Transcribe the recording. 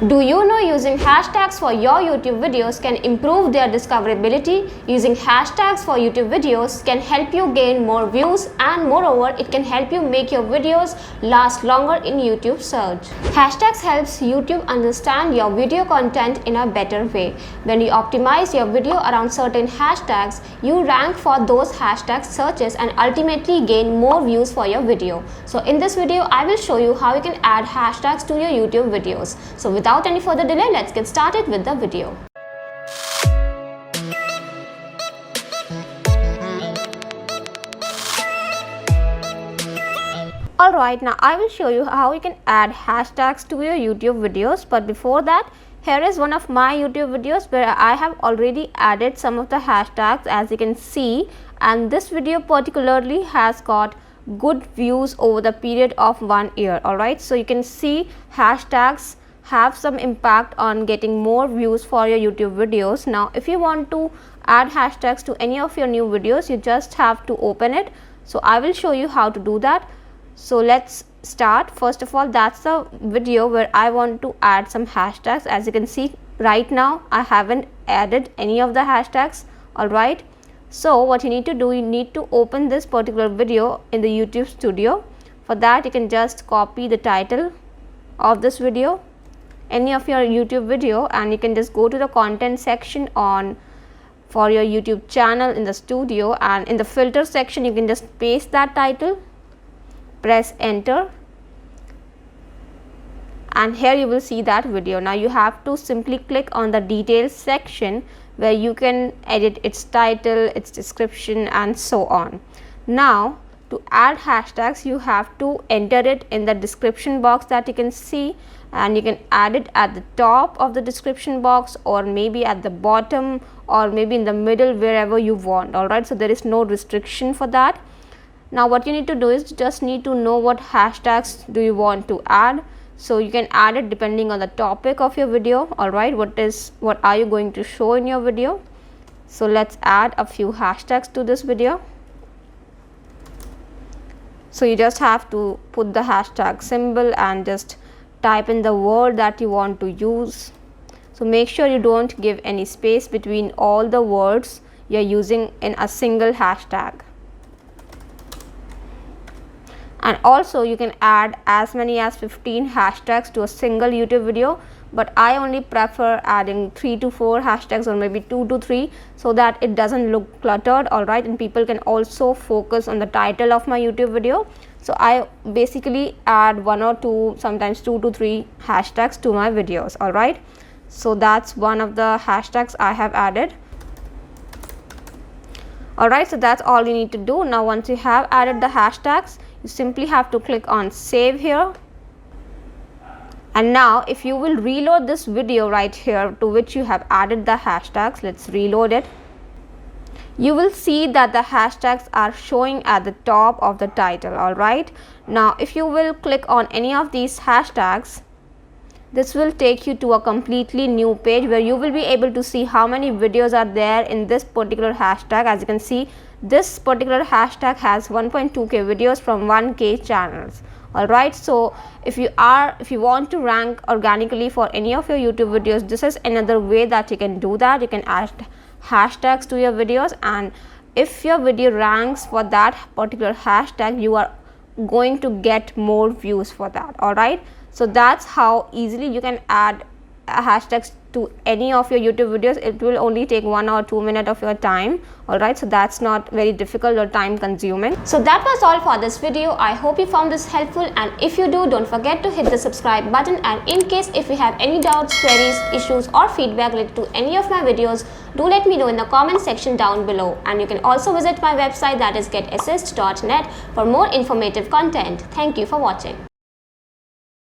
Do you know using hashtags for your YouTube videos can improve their discoverability? Using hashtags for YouTube videos can help you gain more views, and moreover it can help you make your videos last longer in YouTube search. Hashtags helps YouTube understand your video content in a better way. When you optimize your video around certain hashtags, you rank for those hashtag searches and ultimately gain more views for your video. So in this video I will show you how you can add hashtags to your YouTube videos. So without any further delay, let's get started with the video. Alright, now I will show you how you can add hashtags to your YouTube videos, but before that, here is one of my YouTube videos where I have already added some of the hashtags, as you can see, and this video particularly has got good views over the period of 1 year. Alright, so you can see hashtags have some impact on getting more views for your YouTube videos. Now if you want to add hashtags to any of your new videos, you just have to open it. So I will show you how to do that. So let's start. First of all, that's the video where I want to add some hashtags. As you can see right now, I haven't added any of the hashtags. Alright, so what you need to do, you need to open this particular video in the YouTube studio. For that you can just copy the title of this video, any of your YouTube video, and you can just go to the content section for your YouTube channel in the studio, and in the filter section you can just paste that title, press enter, and here you will see that video. Now you have to simply click on the details section where you can edit its title, its description, and so on. Now to add hashtags, you have to enter it in the description box that you can see, and you can add it at the top of the description box, or maybe at the bottom, or maybe in the middle, wherever you want. Alright, so there is no restriction for that. Now what you need to do is just need to know what hashtags do you want to add. So you can add it depending on the topic of your video. Alright, what are you going to show in your video? So let's add a few hashtags to this video. So you just have to put the hashtag symbol and just type in the word that you want to use. So make sure you don't give any space between all the words you're using in a single hashtag. And also you can add as many as 15 hashtags to a single YouTube video, but I only prefer adding 3 to 4 hashtags, or maybe 2 to 3, so that it doesn't look cluttered. Alright, and people can also focus on the title of my YouTube video. So I basically add 1 or 2, sometimes 2 to 3 hashtags to my videos. Alright, so that's one of the hashtags I have added. Alright, so that's all you need to do. Now once you have added the hashtags, you simply have to click on save here. And now if you will reload this video right here to which you have added the hashtags, let's reload it. You will see that the hashtags are showing at the top of the title. Alright, now if you will click on any of these hashtags, this will take you to a completely new page where you will be able to see how many videos are there in this particular hashtag. As you can see, this particular hashtag has 1.2k videos from 1k channels. Alright, so if you want to rank organically for any of your YouTube videos, this is another way that you can do that. You can add hashtags to your videos, and if your video ranks for that particular hashtag, you are going to get more views for that. Alright, so that's how easily you can add hashtags to any of your YouTube videos. It will only take 1 or 2 minutes of your time. Alright, so that's not very difficult or time consuming. So that was all for this video. I hope you found this helpful, and if you do, don't forget to hit the subscribe button, and in case if you have any doubts, queries, issues, or feedback related to any of my videos, do let me know in the comment section down below. And you can also visit my website, that is getassist.net, for more informative content. Thank you for watching.